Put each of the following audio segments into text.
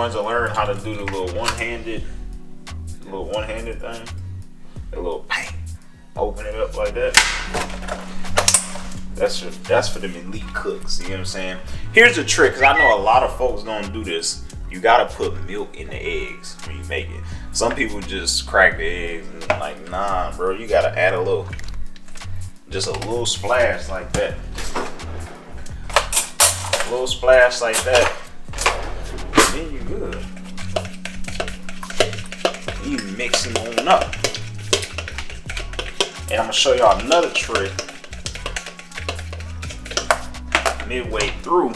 wanted to learn how to do the little one-handed thing, a little bang, open it up like that. That's for them elite cooks. You know what I'm saying? Here's the trick, because I know a lot of folks don't do this. You gotta put milk in the eggs when you make it. Some people just crack the eggs and like, nah, bro. You gotta add just a little splash like that. A little splash like that. Then you good. You mix them on up. And I'm gonna show y'all another trick. Midway through.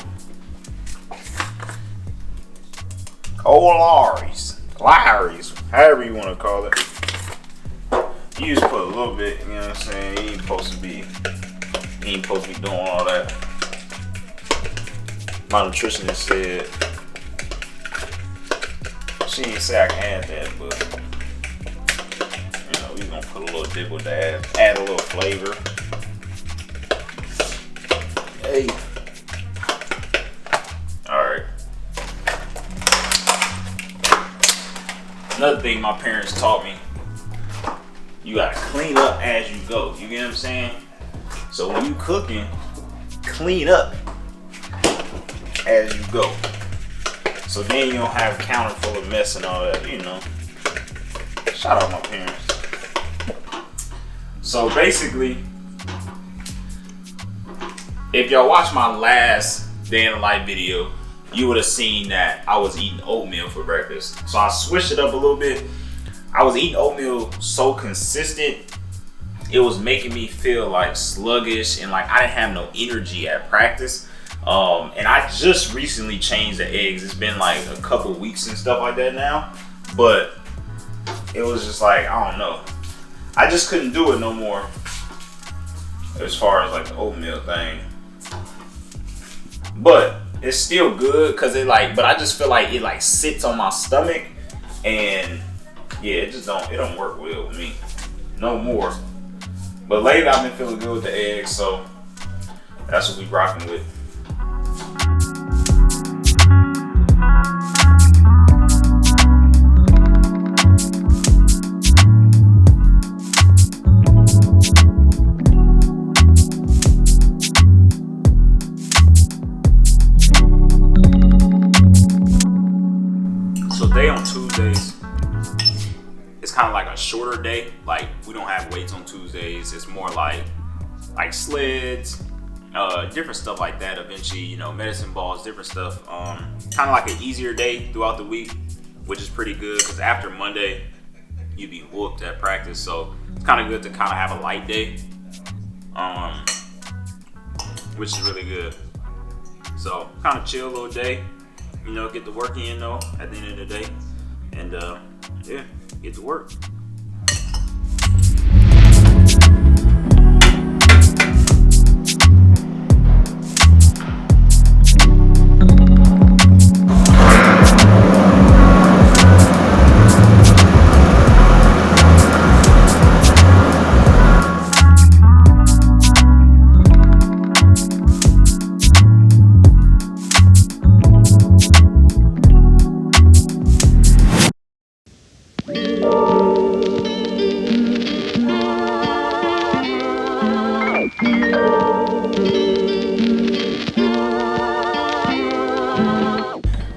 Lawry's, however you want to call it. You just put a little bit, you know what I'm saying? You ain't supposed to be doing all that. My nutritionist said, she didn't say I can add that, but you know, we're gonna put a little dibble to add a little flavor. Hey. Alright. Another thing my parents taught me, you gotta clean up as you go. You get what I'm saying? So when you cooking, clean up as you go. So then you don't have a counter full of mess and all that, you know. Shout out my parents. So basically, if y'all watch my last day in the life video, you would have seen that I was eating oatmeal for breakfast. So I switched it up a little bit. I was eating oatmeal so consistent, it was making me feel like sluggish and like I didn't have no energy at practice. And I just recently changed the eggs. It's been like a couple weeks and stuff like that now. But it was just like, I don't know. I just couldn't do it no more as far as like the oatmeal thing. But it's still good because it but I just feel like it like sits on my stomach and yeah, it don't work well with me no more. But lately I've been feeling good with the eggs, so that's what we rocking with. Day on Tuesdays, it's kind of like a shorter day. Like we don't have weights on Tuesdays. It's more like sleds, different stuff like that. Eventually, you know, medicine balls, different stuff. Kind of like an easier day throughout the week, which is pretty good because after Monday, you be whooped at practice. So it's kind of good to kind of have a light day, which is really good. So kind of chill little day. You know, get the work in though at the end of the day, and yeah, get to work.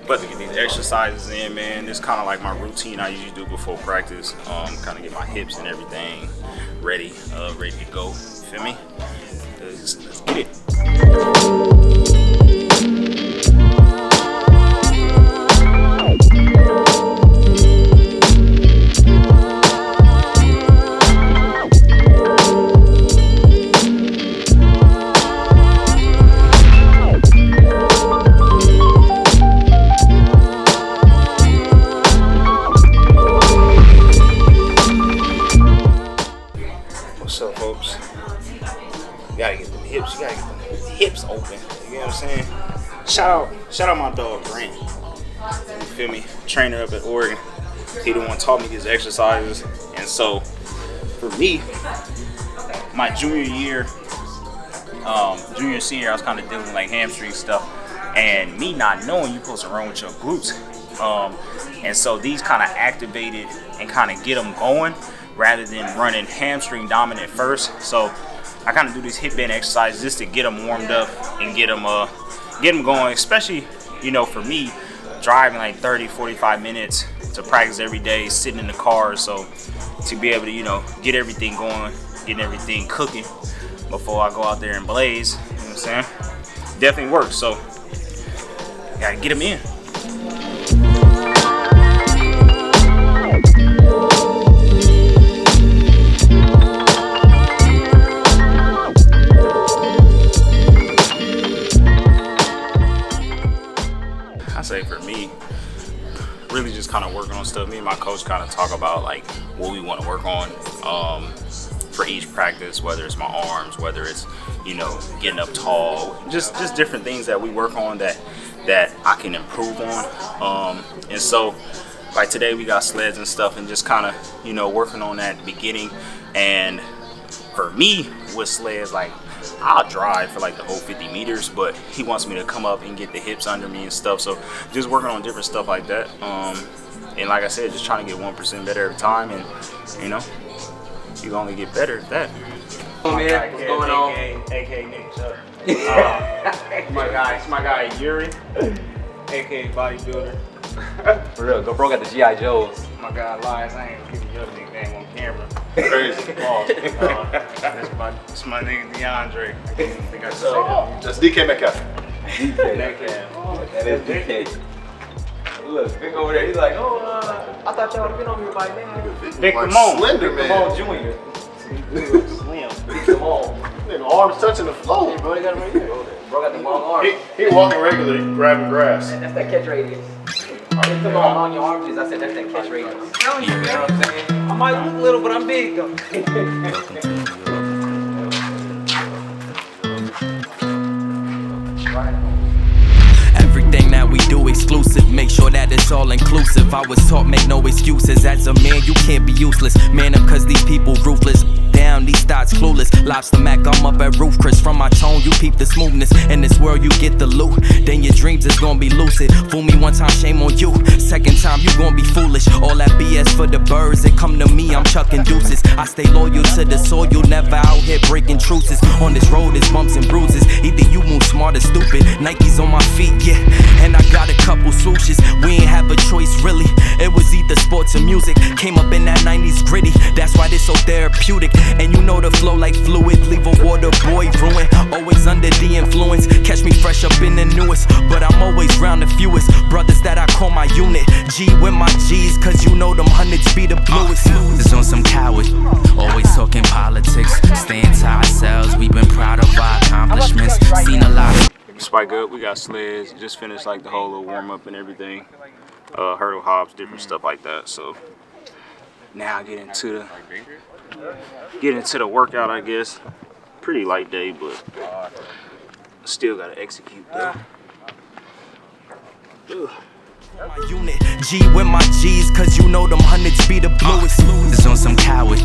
But to get these exercises in, man, it's kind of like my routine I usually do before practice. Kind of get my hips and everything ready to go. Feel me? Let's get it. What's up, folks? You gotta get them hips open. You know what I'm saying? Shout out my dog Grant. You feel me? Trainer up at Oregon. He the one taught me these exercises. And so for me, my junior year and senior, I was kind of dealing with like hamstring stuff. And me not knowing you're supposed to run with your glutes. And so these kind of activate it and kind of get them going rather than running hamstring dominant first. So I kind of do these hip band exercises just to get them warmed up and get them going, especially, you know, for me, driving like 30-45 minutes to practice every day, sitting in the car. So to be able to, you know, get everything going, getting everything cooking before I go out there and blaze, you know what I'm saying? Definitely works. So gotta get them in. I say for me, really just kind of working on stuff. Me and my coach kind of talk about like what we want to work on for each practice, whether it's my arms, whether it's, you know, getting up tall, just different things that we work on that I can improve on. And so like today we got sleds and stuff and just kind of, you know, working on that beginning. And for me with sleds, like I'll drive for like the whole 50 meters, but he wants me to come up and get the hips under me and stuff. So just working on different stuff like that. And like I said, just trying to get 1% better every time. And, you know, you can only get better at that. Oh man, what's going on? AKA Nick Chuck. It's my guy Yuri, AKA bodybuilder. For real, bro got the G.I. Joes. My guy Elias, I ain't gonna give you your nickname on camera. Crazy. It's my nigga DeAndre. I didn't think I should say that. That's DK Metcalf. DK. That is DK. Look, Vic over there, he's like, oh, I thought y'all would have been on here by now. Vic Damone. Slender Vic man. Damone Jr. Slim. Vic Damone. Nigga, arms touching the floor. Hey, bro, they got him right here. Bro got the long arms. He walking regularly, grabbing grass. That's that catch radius. Every time I'm on your arms, I said that's that catch radius. I'm telling you, man, what I'm saying? I might look little, but I'm big though. Everything that we do exclusive, make sure that it's all inclusive. I was taught make no excuses. As a man, you can't be useless. Man up cause these people ruthless. Damn, these thoughts clueless. Lobster Mac, I'm up at roof. Chris, from my tone, you peep the smoothness. In this world, you get the loot. Then your dreams is gonna be lucid. Fool me one time, shame on you. Second time, you gonna be foolish. All that BS for the birds. They come to me, I'm chucking deuces. I stay loyal to the soil, never out here breaking truces. On this road, it's bumps and bruises. Either you move smart or stupid. Nike's on my feet, yeah. And I got a couple swooshes. We ain't have a choice, really. It was either sports or music. Came up in that 90s gritty. That's why this so therapeutic. And you know the flow like fluid. Leave a water boy ruined. Always under the influence. Catch me fresh up in the newest. But I'm always round the fewest. Brothers that I call my unit. G with my G's, cause you know them hundreds be the bluest. It's on some coward. Always talking politics. Staying to ourselves. We've been proud of our accomplishments. Seen a lot of. Spike up, we got sleds, just finished like the whole little warm up and everything. Hurdle hops, different stuff like that. So now get into the workout, I guess. Pretty light day, but still gotta execute though. Ugh. My unit, G with my G's, cause you know them hundreds be the bluest. It's on some coward,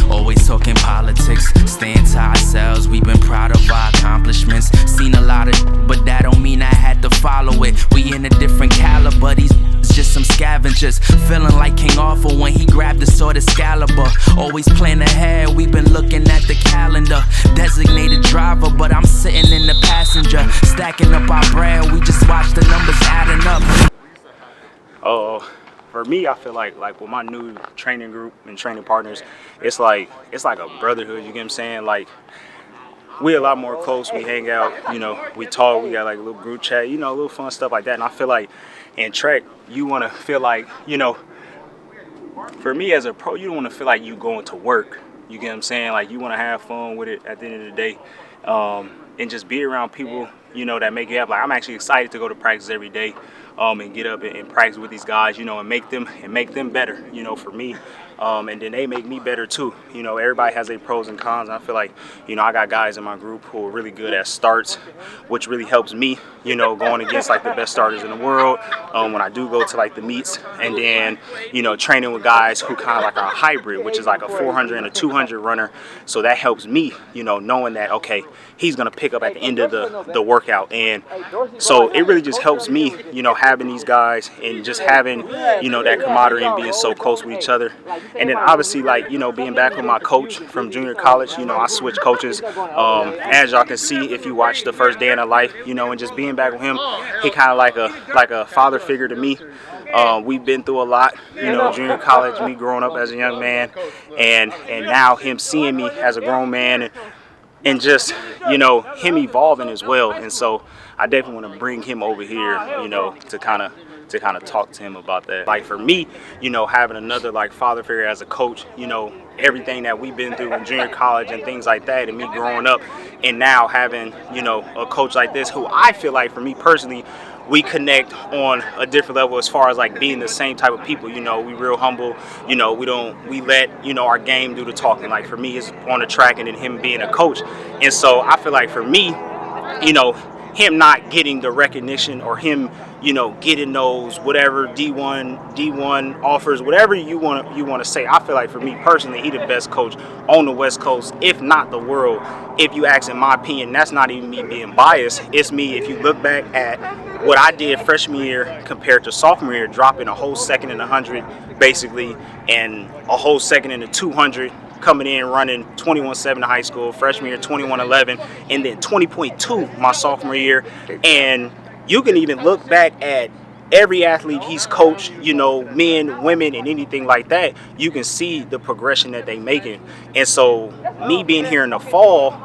always talking politics. Staying to ourselves, we've been proud of our accomplishments. Seen a lot of, but that don't mean I had to follow it. We in a different caliber, these just some scavengers. Feeling like King Arthur when he grabbed the sword Excalibur. Always plan ahead, we've been looking at the calendar. Designated driver, but I'm sitting in the passenger. Stacking up our bread, we just watch the numbers adding up. For me, I feel like with my new training group and training partners, it's like a brotherhood. You get what I'm saying? Like we a lot more close. We hang out. You know, we talk. We got like a little group chat. You know, a little fun stuff like that. And I feel like in track, you want to feel like, you know, for me as a pro, you don't want to feel like you going to work. You get what I'm saying? Like you want to have fun with it at the end of the day, and just be around people, you know, that make you happy. Like I'm actually excited to go to practice every day. And get up and practice with these guys, you know, and make them better. You know, for me, and then they make me better too. You know, everybody has their pros and cons. I feel like, you know, I got guys in my group who are really good at starts, which really helps me, you know, going against like the best starters in the world when I do go to like the meets, and then, you know, training with guys who kind of like are a hybrid, which is like a 400 and a 200 runner. So that helps me, you know, knowing that, okay, he's going to pick up at the end of the workout. And so it really just helps me, you know, having these guys and just having, you know, that camaraderie and being so close with each other. And then obviously, like, you know, being back with my coach from junior college, you know, I switched coaches. As y'all can see, if you watch the first day in our life, you know, and just being back with him, he kind of like a father figure to me. We've been through a lot, you know, junior college, me growing up as a young man, and now him seeing me as a grown man, and just, you know, him evolving as well. And so I definitely want to bring him over here, you know, to kind of talk to him about that. Like for me, you know, having another like father figure as a coach, you know, everything that we've been through in junior college and things like that, and me growing up, and now having, you know, a coach like this who I feel like, for me personally, we connect on a different level as far as like being the same type of people. You know, we real humble, you know, we let, you know, our game do the talking. Like for me, it's on the track and then him being a coach. And so I feel like for me, you know, him not getting the recognition, or him, you know, getting those whatever D1 offers, whatever you want to say. I feel like for me personally, he the best coach on the West Coast, if not the world. If you ask, in my opinion, that's not even me being biased. It's me. If you look back at what I did freshman year compared to sophomore year, dropping a whole second in the 100 basically, and a whole second in the 200. Coming in running 21.7 in high school, freshman year 21.11, and then 20.2 my sophomore year. And you can even look back at every athlete he's coached, you know, men, women, and anything like that. You can see the progression that they making. And so me being here in the fall,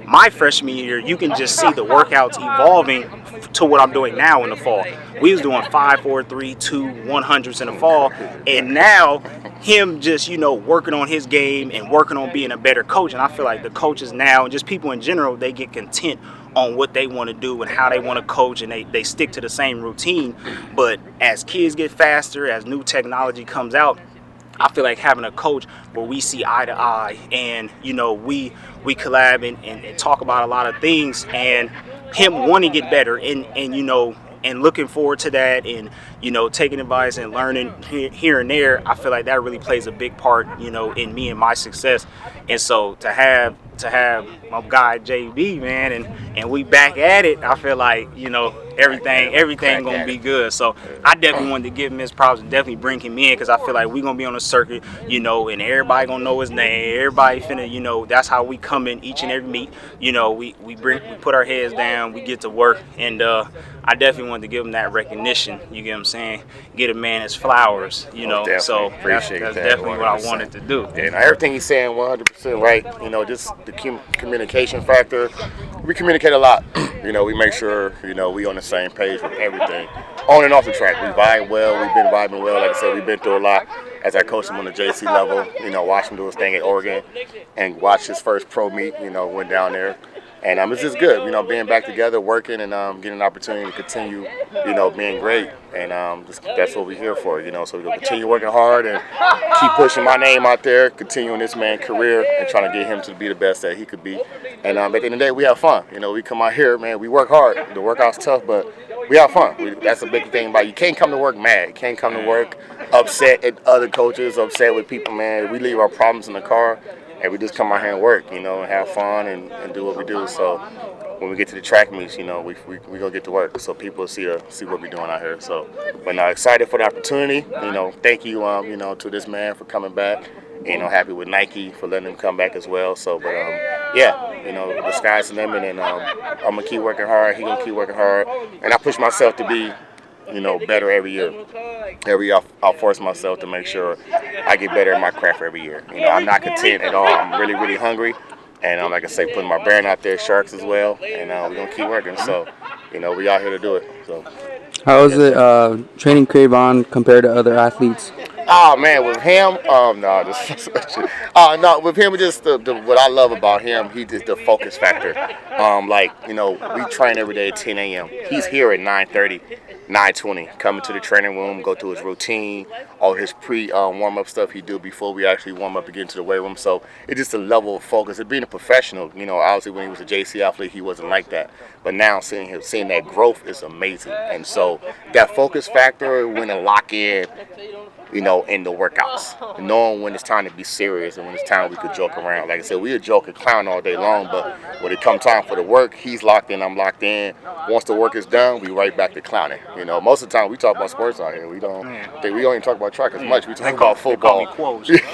my freshman year, you can just see the workouts evolving to what I'm doing now in the fall. We was doing 5, 4, 3, 2, 100s in the fall, and now him just, you know, working on his game and working on being a better coach. And I feel like the coaches now, and just people in general, they get content on what they want to do and how they want to coach, and they stick to the same routine. But as kids get faster, as new technology comes out, I feel like having a coach where we see eye to eye, and, you know, we collab and talk about a lot of things, and him wanting to get better, and you know, and looking forward to that, and, you know, taking advice and learning here and there. I feel like that really plays a big part, you know, in me and my success. And so to have my guy JB, man, and we back at it, I feel like, you know, everything gonna be good. So I definitely wanted to give him his props and definitely bring him in, because I feel like we gonna be on a circuit, you know, and everybody gonna know his name. Everybody finna, you know, that's how we come in each and every meet. You know, we put our heads down, we get to work, and I definitely wanted to give him that recognition. You get what I'm saying? Get a man his flowers, you know. So that's definitely what I wanted to do. And everything he's saying, 100% right. You know, just the communication factor. We communicate a lot. You know, we make sure, you know, we on the same page with everything, on and off the track. We vibe well. We've been vibing well. Like I said, we've been through a lot. As I coached him on the JC level, you know, watched him do his thing at Oregon, and watched his first pro meet. You know, went down there. And it's just good, you know, being back together, working, and getting an opportunity to continue, you know, being great. And that's what we're here for, you know. So we're going to continue working hard and keep pushing my name out there, continuing this man's career, and trying to get him to be the best that he could be. And at the end of the day, we have fun. You know, we come out here, man, we work hard. The workout's tough, but we have fun. That's a big thing about it. You can't come to work mad. You can't come to work upset at other coaches, upset with people, man. We leave our problems in the car. And we just come out here and work, you know, and have fun and do what we do. So when we get to the track meets, you know, we go get to work, so people see what we're doing out here. So, but now excited for the opportunity. You know, thank you, you know, to this man for coming back. You know, happy with Nike for letting him come back as well. So, but yeah, you know, the sky's the limit, and I'm gonna keep working hard. He gonna keep working hard, and I push myself to be, you know, better every year. Every year I'll force myself to make sure I get better at my craft every year. You know, I'm not content at all. I'm really, really hungry. And like I say, putting my brand out there, Sharks as well. And we're going to keep working. So, you know, we out here to do it. So. How is it training Cravon compared to other athletes? Oh, man, with him, no, with him, just what I love about him, he just the focus factor. Like, you know, we train every day at 10 a.m. He's here at 9:30, 9:20, come into the training room, go through his routine, all his warm-up stuff he do before we actually warm up and get into the weight room. So it's just a level of focus. And being a professional, you know, obviously when he was a JC athlete, he wasn't like that. But now seeing that growth is amazing. And so that focus factor, when to lock in, you know, in the workouts, knowing when it's time to be serious and when it's time we could joke around. Like I said, we a joke and clown all day long, but when it comes time for the work, he's locked in, I'm locked in. Once the work is done, we right back to clowning. You know, most of the time we talk about sports out here. We don't even talk about track as much. We talk about football.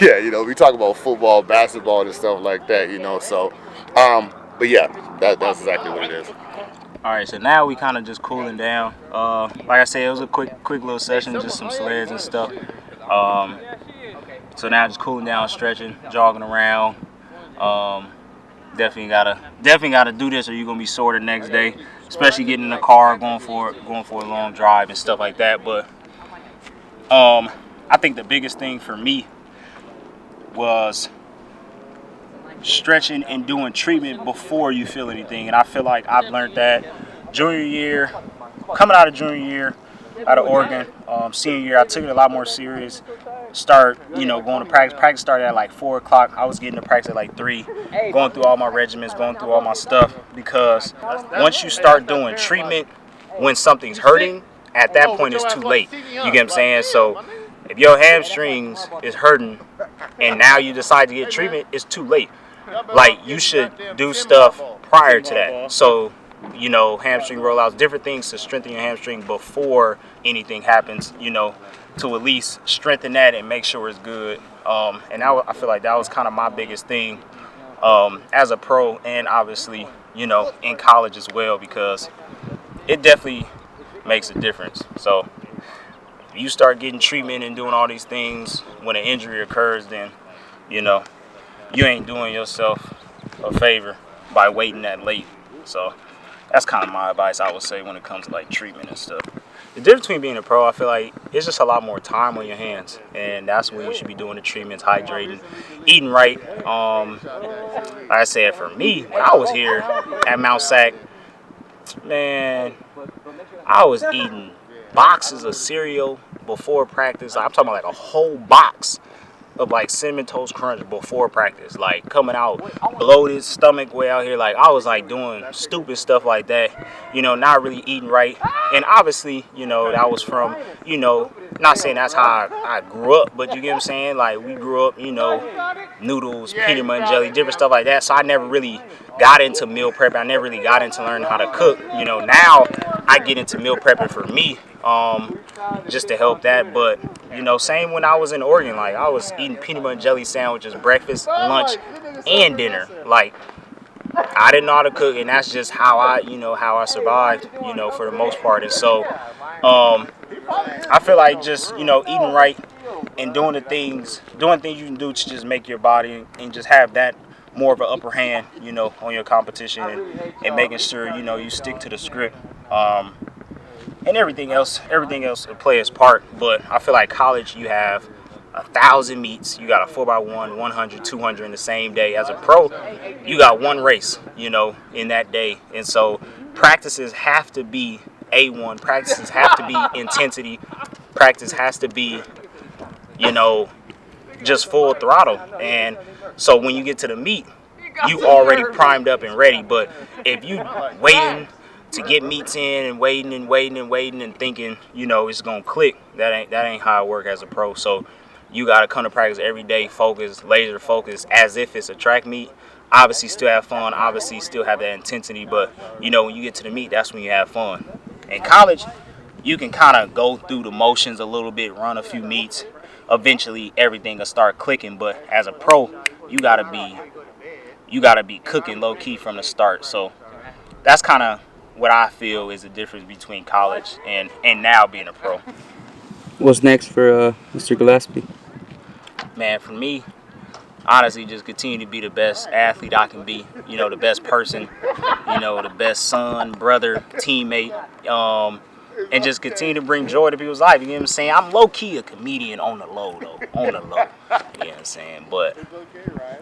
Yeah, you know, we talk about football, basketball, and stuff like that. You know, so, but yeah, that's exactly what it is. All right, so now we kind of just cooling down. Like I said, it was a quick little session, just some sleds and stuff. So now just cooling down, stretching, jogging around. Definitely gotta do this, or you're gonna be sore the next day. Especially getting in the car, going for a long drive and stuff like that. But I think the biggest thing for me was stretching and doing treatment before you feel anything. And I feel like I've learned that junior year, coming out of junior year, out of Oregon. Senior year, I took it a lot more serious. Start, you know, going to practice. Practice started at like 4 o'clock. I was getting to practice at like 3, going through all my regimens, going through all my stuff. Because once you start doing treatment when something's hurting, at that point it's too late. You get what I'm saying? So if your hamstrings is hurting and now you decide to get treatment, it's too late. Like, you should do stuff prior to that. So, you know, hamstring rollouts, different things to strengthen your hamstring before anything happens, you know, to at least strengthen that and make sure it's good. And I feel like that was kind of my biggest thing as a pro, and obviously, you know, in college as well, because it definitely makes a difference. So if you start getting treatment and doing all these things when an injury occurs, then, you know, you ain't doing yourself a favor by waiting that late. So that's kind of my advice, I would say, when it comes to like treatment and stuff. The difference between being a pro, I feel like it's just a lot more time on your hands, and that's when you should be doing the treatments, hydrating, eating right. Like I said, for me, when I was here at Mount Sac, man, I was eating boxes of cereal before practice. I'm talking about like a whole box of like Cinnamon Toast Crunch before practice, like coming out bloated, stomach way out here. Like, I was like doing stupid stuff like that, you know, not really eating right. And obviously, you know, that was from, you know, not saying that's how I grew up, but you get what I'm saying? Like, we grew up, you know, noodles, peanut butter and jelly, different stuff like that. So I never really got into meal prep. I never really got into learning how to cook. You know, now I get into meal prepping for me, just to help that. But, you know, same when I was in Oregon, like, I was eating peanut butter and jelly sandwiches, breakfast, lunch, and dinner. Like, I didn't know how to cook, and that's just how I survived, you know, for the most part. And so, I feel like just, you know, eating right and doing things you can do to just make your body and just have that more of an upper hand, you know, on your competition, and making sure, you know, you stick to the script. And everything else will play its part. But I feel like college, you have 1,000 meets. You got a 4x1, 100, 200 in the same day. As a pro, you got one race, you know, in that day. And so practices have to be A1. Practices have to be intensity. Practice has to be, you know, just full throttle. And so when you get to the meet, you already primed up and ready. But if you waiting to get meets in and waiting and thinking, you know, it's gonna click, that ain't how I work as a pro. So you gotta come to practice every day, focused, laser focused, as if it's a track meet. Obviously still have fun, obviously still have that intensity, but you know, when you get to the meet, that's when you have fun. In college, you can kind of go through the motions a little bit, run a few meets, eventually everything will start clicking. But as a pro, you gotta be cooking low key from the start. So that's kind of what I feel is the difference between college and now being a pro. What's next for Mr. Gillespie? Man, for me, honestly, just continue to be the best athlete I can be. You know, the best person, you know, the best son, brother, teammate, and just continue to bring joy to people's life. You know what I'm saying? I'm low-key a comedian on the low, though. On the low. You know what I'm saying? But,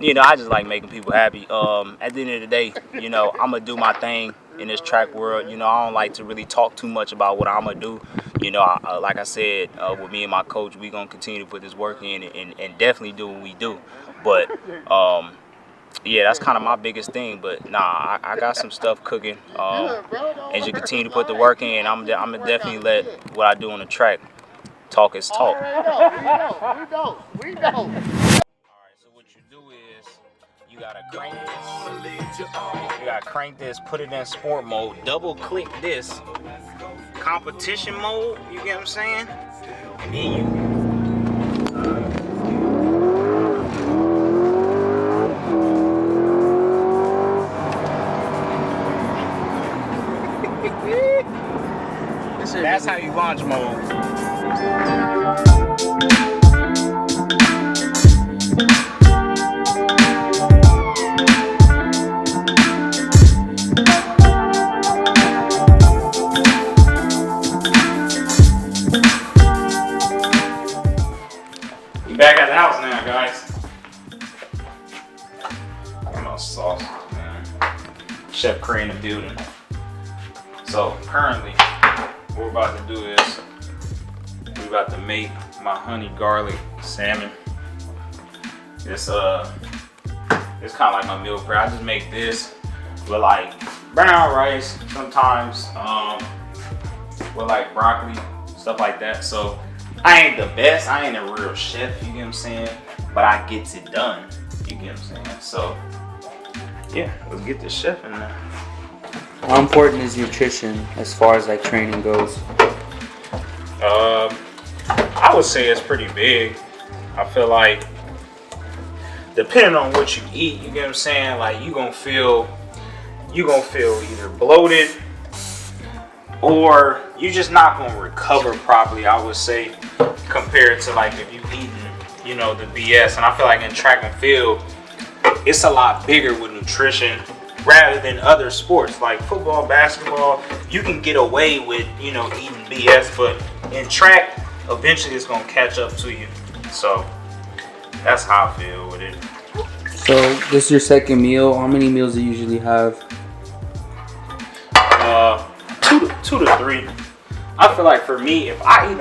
you know, I just like making people happy. At the end of the day, you know, I'm going to do my thing in this track world. You know, I don't like to really talk too much about what I'm going to do, you know, like I said, with me and my coach, we gonna continue to put this work in and definitely do what we do. But yeah, that's kind of my biggest thing. But nah, I got some stuff cooking. As you continue to put the work in, I'm gonna definitely let what I do on the track talk is talk. We go. All right, so what you do is you gotta crank this. You gotta crank this, put it in sport mode, double click this, competition mode, you get what I'm saying? And then you that's how you launch mode. We back at the house now, guys. No sauce, man. Chef Cray in the building. So currently, what we're about to do is we're about to make my honey garlic salmon. It's kind of like my meal prep. I just make this with like brown rice, sometimes with like broccoli, stuff like that. So I ain't the best, I ain't a real chef, you get what I'm saying? But I gets it done, you get what I'm saying? So yeah, let's get this chef in there. How important is nutrition as far as like training goes? I would say it's pretty big. I feel like depending on what you eat, you get what I'm saying? Like you gonna feel either bloated or you just not gonna recover properly, I would say, compared to like if you eating, you know, the BS. And I feel like in track and field, it's a lot bigger with nutrition rather than other sports like football, basketball. You can get away with, you know, eating BS, but in track, eventually it's gonna catch up to you. So that's how I feel with it. So this is your second meal. How many meals do you usually have? 2 to 3. I feel like for me, if I eat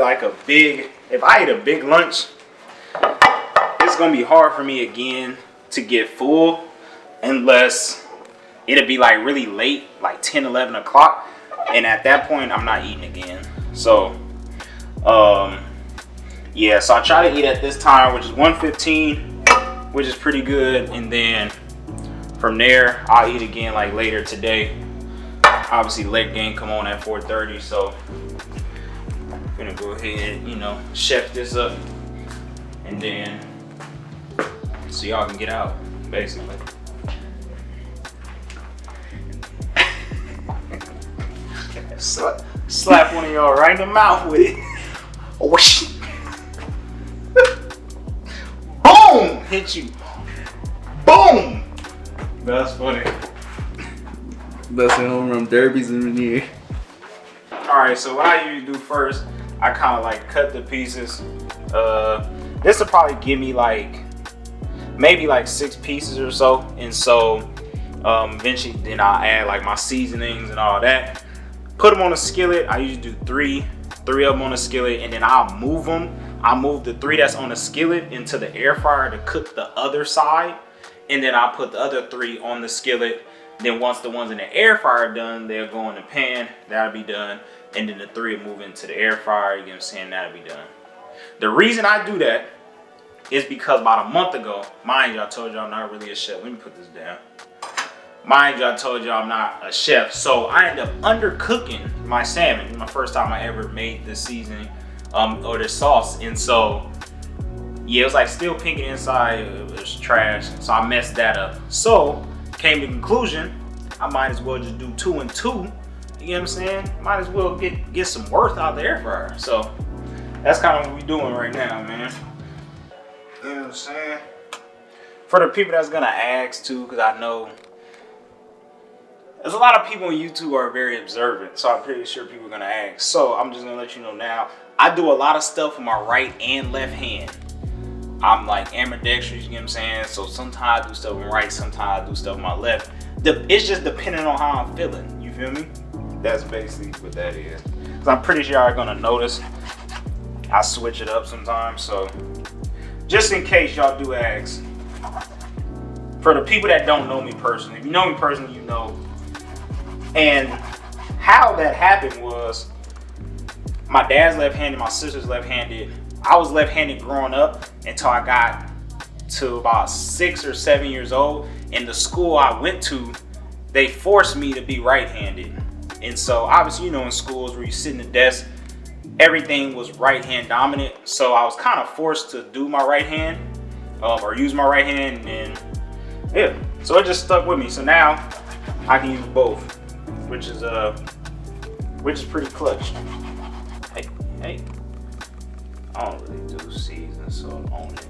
a big lunch, it's gonna be hard for me again to get full unless it'll be like really late, like 10, 11 o'clock. And at that point, I'm not eating again. So, yeah, so I try to eat at this time, which is 1:15, which is pretty good. And then from there, I'll eat again like later today. Obviously, leg game come on at 4:30, so I'm gonna go ahead, you know, chef this up, and then so y'all can get out, basically. Slap one of y'all right in the mouth with it. Oh shit! Boom! Hit you. Boom! That's funny. Best home run derbies in here. Alright, so what I usually do first, I kind of like cut the pieces. This will probably give me like maybe like 6 pieces or so. And so eventually then I'll add like my seasonings and all that. Put them on a skillet. I usually do three of them on a skillet, and then I'll move them. I'll move the 3 that's on the skillet into the air fryer to cook the other side. And then I'll put the other 3 on the skillet. Then once the ones in the air fryer are done, they'll go in the pan. That'll be done. And then the 3 will move into the air fryer. You know what I'm saying? That'll be done. The reason I do that is because about a month ago, mind you, I told you I'm not really a chef. Let me put this down. Mind you, I told you I'm not a chef. So I ended up undercooking my salmon. It was my first time I ever made this seasoning or this sauce. And so, yeah, it was like still pink inside. It was trash. So I messed that up. So, came to the conclusion, I might as well just do 2 and 2. You know what I'm saying? Might as well get some worth out of the air fryer. So that's kind of what we're doing right now, man. You know what I'm saying? For the people that's gonna ask too, because I know there's a lot of people on YouTube who are very observant, so I'm pretty sure people are gonna ask. So I'm just gonna let you know now, I do a lot of stuff with my right and left hand. I'm like ambidextrous, you know what I'm saying? So sometimes I do stuff with my right, sometimes I do stuff with my left. It's just depending on how I'm feeling, you feel me? That's basically what that is. because I'm pretty sure y'all are gonna notice I switch it up sometimes. So just in case y'all do ask, for the people that don't know me personally, if you know me personally, you know. And how that happened was my dad's left-handed, my sister's left-handed. I was left-handed growing up until I got to about 6 or 7 years old. In the school I went to, they forced me to be right-handed. And so obviously, you know, in schools where you sit in the desk, everything was right-hand dominant. So I was kind of forced to do my right hand or use my right hand, and yeah, so it just stuck with me. So now I can use both, which is pretty clutch. Hey, I don't really do season, so on it.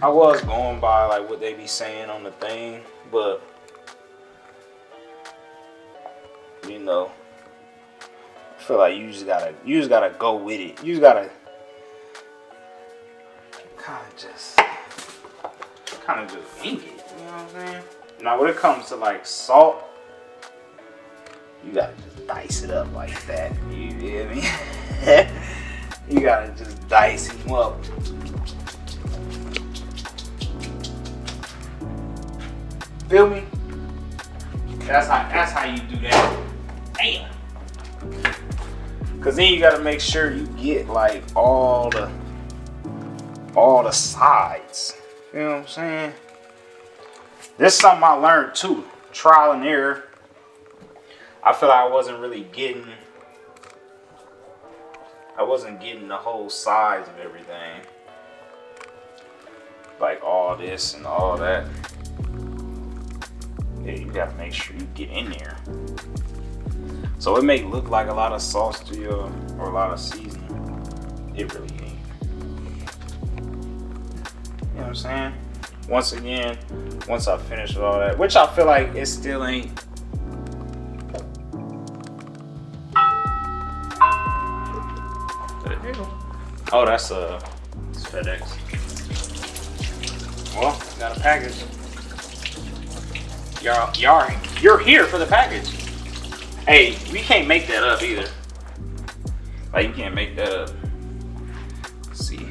I was going by like what they be saying on the thing, but you know, I feel like you just gotta go with it. You just gotta kind of just ink it. You know what I'm saying? Now, when it comes to like salt, you gotta just dice it up like that. You feel me? You gotta just dice him up. Feel me? That's how you do that. Damn. Cause then you gotta make sure you get like all the sides. You know what I'm saying? This is something I learned too. Trial and error. I feel like I wasn't getting the whole size of everything. Like all this and all that. Yeah, you gotta make sure you get in there. So it may look like a lot of sauce to you or a lot of seasoning. It really ain't. You know what I'm saying? Once again, once I finish with all that, which I feel like it still ain't. Oh, that's it's FedEx. Well, got a package. You're here for the package. Hey, we can't make that up either. Like, you can't make that up. Let's see.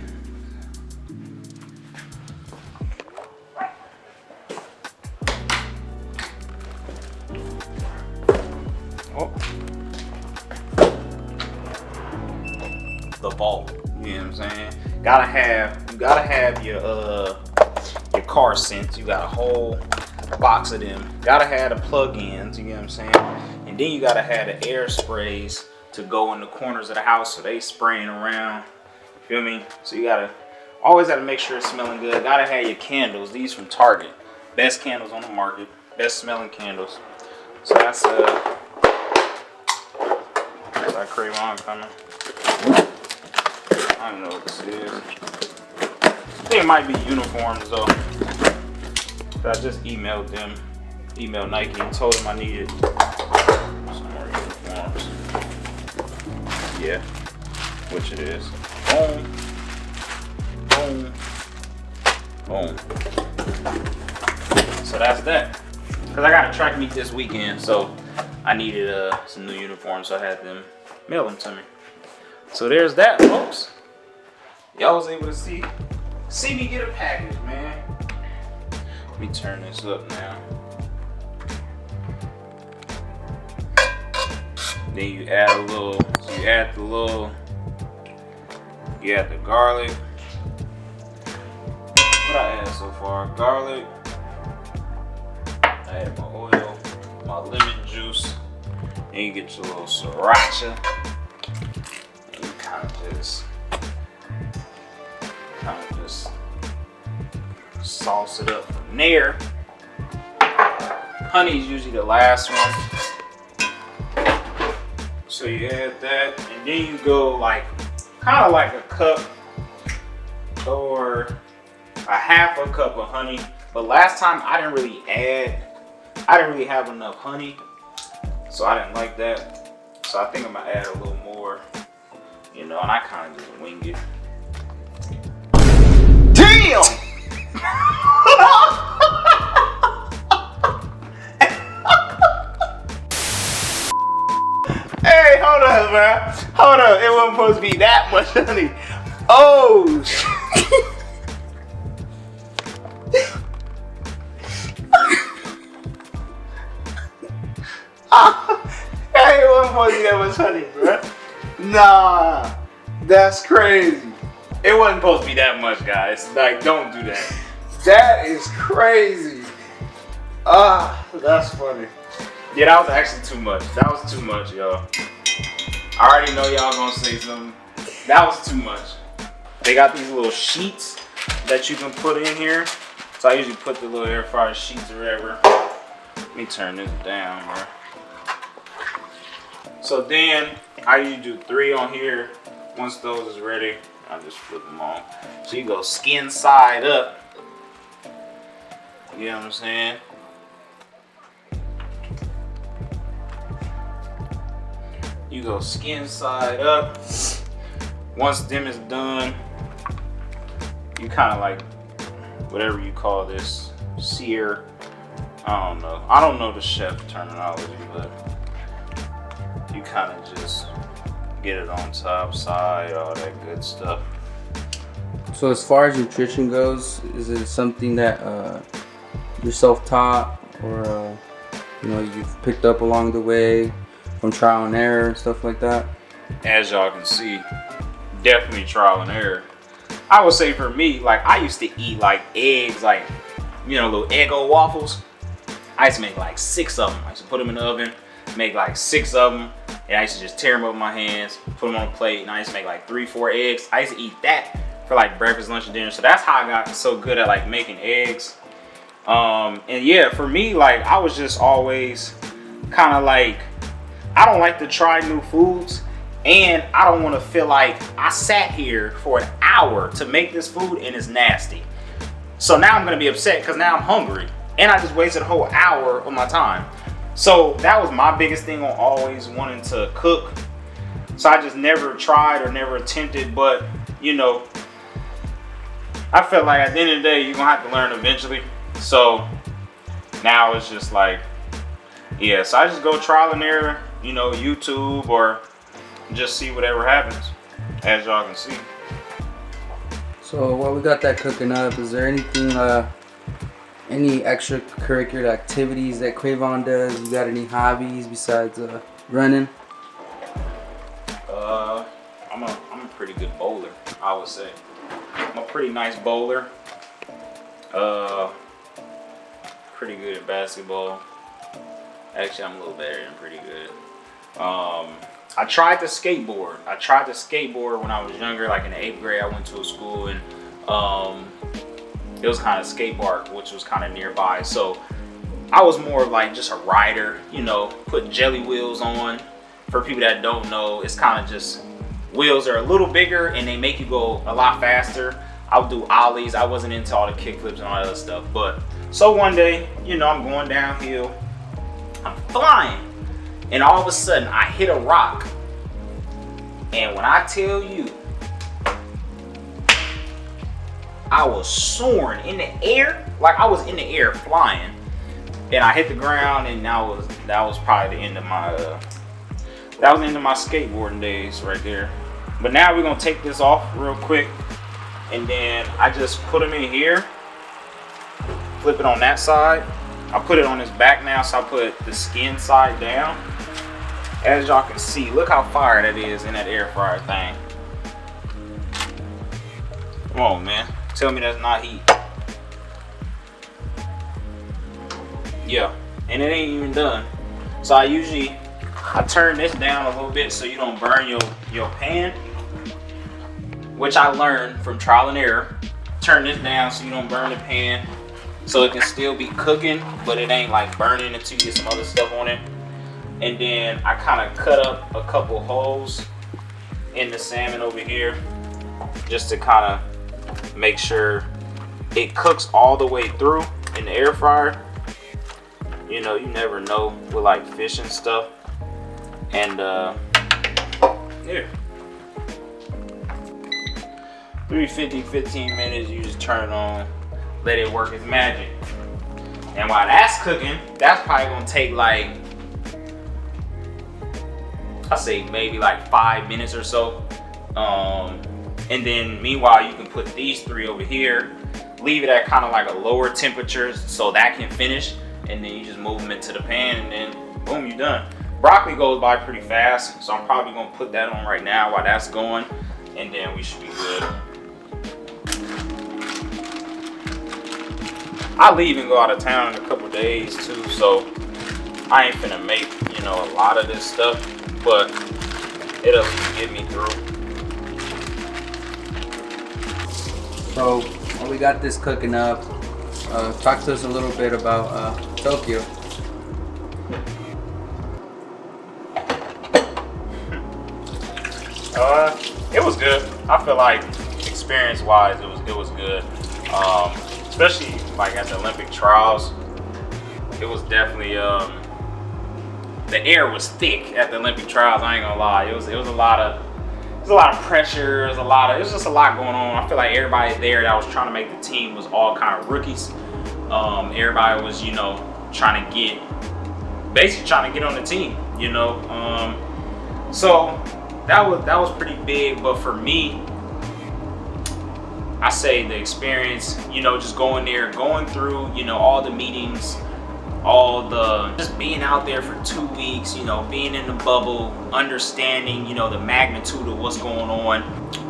Oh. The vault. You know what I'm saying? You gotta have your car scents. You got a whole box of them. Gotta have the plug-ins, you know what I'm saying? And then you gotta have the air sprays to go in the corners of the house so they spraying around. Feel me? So you always gotta make sure it's smelling good. Gotta have your candles. These from Target. Best candles on the market. Best smelling candles. So that's that Cravon coming. I don't know what this is. I think it might be uniforms though. I just emailed Nike and told them I needed some more uniforms. Yeah, which it is. Boom, boom, boom. So that's that. Cause I got a track meet this weekend, so I needed some new uniforms, so I had them mail them to me. So there's that, folks. Y'all was able to see me get a package, man. Let me turn this up now. Then you add the garlic. What I add so far? Garlic. I add my oil, my lemon juice. Then you get your little sriracha. And you kind of just sauce it up from there. Honey is usually the last one. So you add that, and then you go kind of like a cup or a half a cup of honey. But last time I didn't really have enough honey, so I didn't like that. So I think I'm gonna add a little more, and I kind of just wing it. Damn! man. Hold up. It wasn't supposed to be that much honey. Oh, shit. Hey, it wasn't supposed to be that much honey, bro. Nah, that's crazy. It wasn't supposed to be that much, guys. Like, don't do that. That is crazy. That's funny. Yeah, that was actually too much. That was too much, y'all. I already know y'all gonna say something. That was too much. They got these little sheets that you can put in here. So I usually put the little air fryer sheets or whatever. Let me turn this down, bro. So then I usually do 3 on here. Once those is ready, I just flip them on. So you go skin side up. You know what I'm saying? You go skin side up. Once them is done, you kind of like, whatever you call this, sear. I don't know. I don't know the chef terminology, but you kind of just get it on top, side, all that good stuff. So as far as nutrition goes, is it something that you're self-taught or you've picked up along the way from trial and error and stuff like that? As y'all can see, definitely trial and error. I would say for me, like I used to eat like eggs, like little Eggo waffles. I used to make like 6 of them. I used to put them in the oven, make like 6 of them, and I used to just tear them up with my hands, put them on a plate, and I used to make like 3-4 eggs. I used to eat that for like breakfast, lunch, and dinner. So that's how I got so good at like making eggs. And yeah, for me, like I was just always kind of like, I don't like to try new foods, and I don't want to feel like I sat here for an hour to make this food and it's nasty. So now I'm gonna be upset because now I'm hungry and I just wasted a whole hour of my time. So that was my biggest thing on always wanting to cook. So I just never tried or never attempted, but I felt like at the end of the day, you're gonna have to learn eventually. So now it's just like, yeah, so I just go trial and error, YouTube, or just see whatever happens, as y'all can see. So while we got that cooking up, is there anything, any extracurricular activities that Cravon does? You got any hobbies besides running? I'm a pretty good bowler, I would say. I'm a pretty nice bowler. Pretty good at basketball. Actually, I'm a little better than pretty good. I tried to skateboard. When I was younger, like in the 8th grade. I went to a school and it was kind of skate park, which was kind of nearby. So I was more of like just a rider, put jelly wheels on. For people that don't know, it's kind of just wheels are a little bigger and they make you go a lot faster. I would do ollies. I wasn't into all the kickflips and all that other stuff. But so one day, I'm going downhill. I'm flying. And all of a sudden, I hit a rock. And when I tell you, I was soaring in the air, like I was in the air flying. And I hit the ground, and that was probably the end of my skateboarding days right there. But now we're gonna take this off real quick, and then I just put them in here, flip it on that side. I put it on his back now, so I put the skin side down. As y'all can see, look how fire that is in that air fryer thing. Come on, man. Tell me that's not heat. Yeah, and it ain't even done. So I turn this down a little bit so you don't burn your pan, which I learned from trial and error. Turn this down so you don't burn the pan, so it can still be cooking, but it ain't like burning until you get some other stuff on it. And then I kind of cut up a couple holes in the salmon over here, just to kind of make sure it cooks all the way through in the air fryer. You never know with like fish and stuff. And yeah, 350, 15 minutes, you just turn it on, let it work its magic. And while that's cooking, that's probably gonna take like I say maybe like 5 minutes or so. And then meanwhile, you can put these 3 over here, leave it at kind of like a lower temperature so that can finish, and then you just move them into the pan, and then boom, you're done. Broccoli goes by pretty fast, so I'm probably gonna put that on right now while that's going, and then we should be good. I leave and go out of town in a couple days too, so I ain't finna make, you know, a lot of this stuff, but it'll get me through. So while we got this cooking up, talk to us a little bit about Tokyo. It was good. I feel like experience-wise, it was good. Especially like at the Olympic trials, it was definitely the air was thick at the Olympic trials. I ain't gonna lie. It was a lot of pressure. It was just a lot going on. I feel like everybody there that was trying to make the team was all kind of rookies. Everybody was, you know, trying to get on the team, you know. So that was pretty big. But for me, I say the experience, you know, just going there, going through, you know, all the meetings, just being out there for 2 weeks, you know, being in the bubble, understanding, you know, the magnitude of what's going on,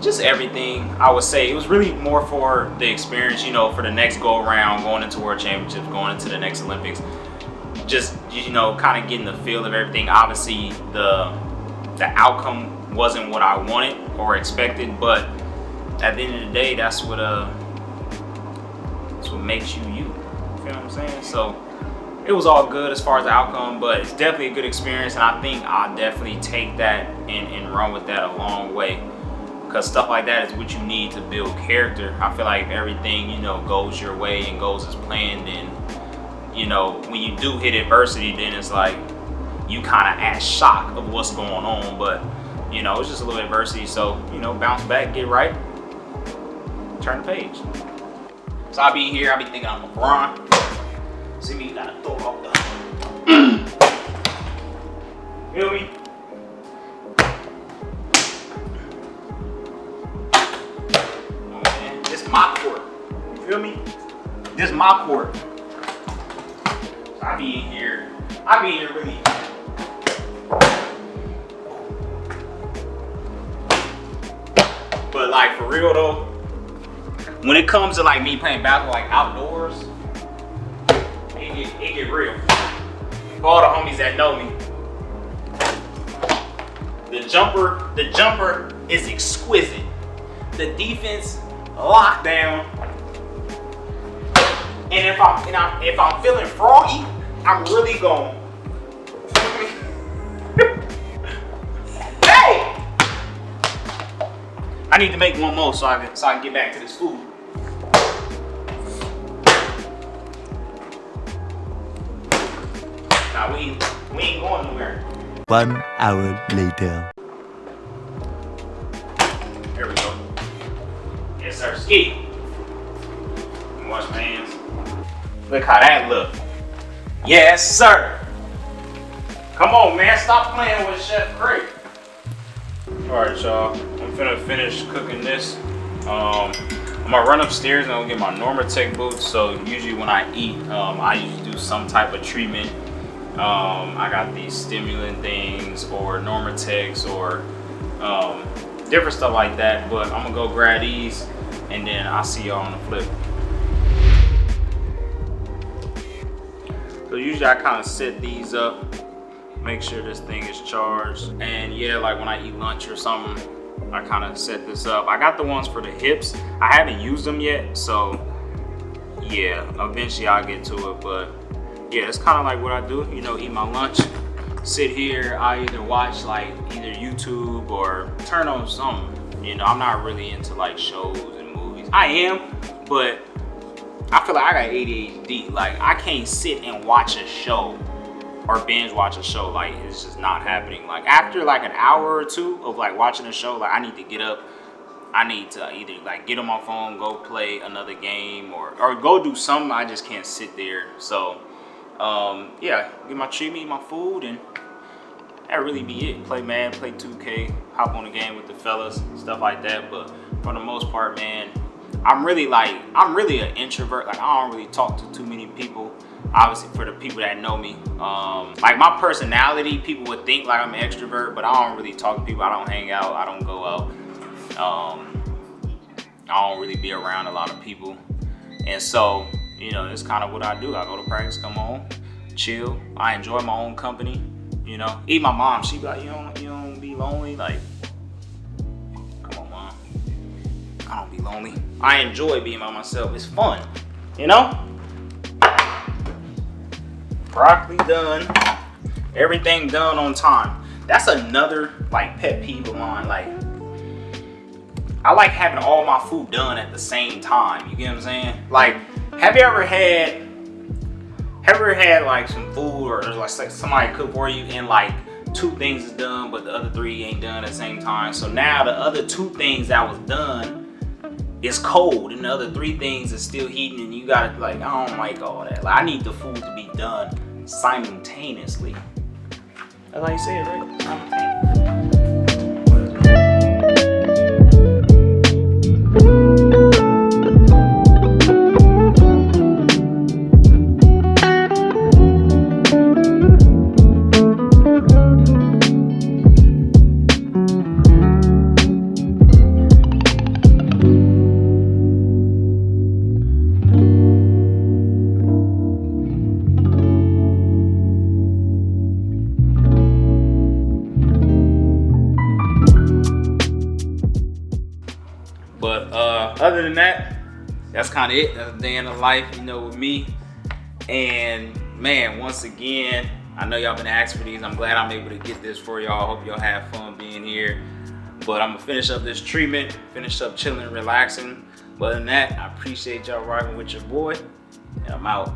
just everything. I would say it was really more for the experience, you know, for the next go around, going into World Championships, going into the next Olympics, just, you know, kind of getting the feel of everything. Obviously, the outcome wasn't what I wanted or expected, but at the end of the day, that's what makes you you. You feel what I'm saying? So it was all good as far as the outcome, but it's definitely a good experience, and I think I'll definitely take that and run with that a long way, because stuff like that is what you need to build character. I feel like if everything, you know, goes your way and goes as planned, then, you know, when you do hit adversity, then it's like you kind of at shock of what's going on, but, you know, it's just a little adversity, so, you know, bounce back, get right, turn the page. So I'll be here, I'll be thinking I'm LeBron. See me, you gotta throw off the feel me? Oh man, this my court. You feel me? This my court. So I be in here really. But like for real though, when it comes to like me playing basketball like outdoors, it get real. For all the homies that know me, the jumper is exquisite. The defense locked down, and if I'm feeling froggy, I'm really going. Hey, I need to make one more so I can get back to this food. Nah, we ain't going nowhere. 1 hour later. There we go. Yes, sir. Ski. Wash my hands. Look how that look. Yes, sir. Come on, man. Stop playing with Chef Craig. Alright, y'all. I'm finna finish cooking this. I'm gonna run upstairs and I'm gonna get my Normatec boots. So usually when I eat, I usually do some type of treatment. I got these stimulant things or Normatecs or different stuff like that, but I'm gonna go grab these and then I'll see y'all on the flip. So usually I kind of set these up, make sure this thing is charged, and yeah, like when I eat lunch or something, I kind of set this up. I got the ones for the hips. I haven't used them yet, so yeah, eventually I'll get to it, but yeah, it's kind of like what I do, you know, eat my lunch, sit here, I either watch like either YouTube or turn on something. You know, I'm not really into like shows and movies. I am, but I feel like I got ADHD. Like I can't sit and watch a show or binge watch a show. Like it's just not happening. Like after like an hour or two of like watching a show, like I need to get up. I need to either like get on my phone, go play another game or go do something. I just can't sit there. So yeah, get my treatment, eat my food, and that really be it. Play Madden, play 2K, hop on the game with the fellas, stuff like that. But for the most part, man, I'm really an introvert. Like, I don't really talk to too many people. Obviously, for the people that know me, like my personality, people would think like I'm an extrovert, but I don't really talk to people. I don't hang out. I don't go out. I don't really be around a lot of people, and so, you know, it's kind of what I do. I go to practice, come home, chill. I enjoy my own company. You know, even my mom, she be like, you don't be lonely. Like, come on, mom. I don't be lonely. I enjoy being by myself. It's fun, you know? Broccoli done. Everything done on time. That's another, like, pet peeve of mine. Like, I like having all my food done at the same time. You get what I'm saying? Like, have you ever had like some food, or there's like somebody cook for you and like 2 things is done but the other 3 ain't done at the same time? So now the other 2 things that was done is cold and the other 3 things is still heating, and you gotta, like, I don't like all that. Like, I need the food to be done simultaneously. That's how you say it, right? Simultaneously. But other than that, that's kind of it. That's a day in the life, you know, with me. And man, once again, I know y'all been asking for these. I'm glad I'm able to get this for y'all. Hope y'all have fun being here. But I'm gonna finish up this treatment, finish up chilling, relaxing. But other than that, I appreciate y'all rocking with your boy, and I'm out.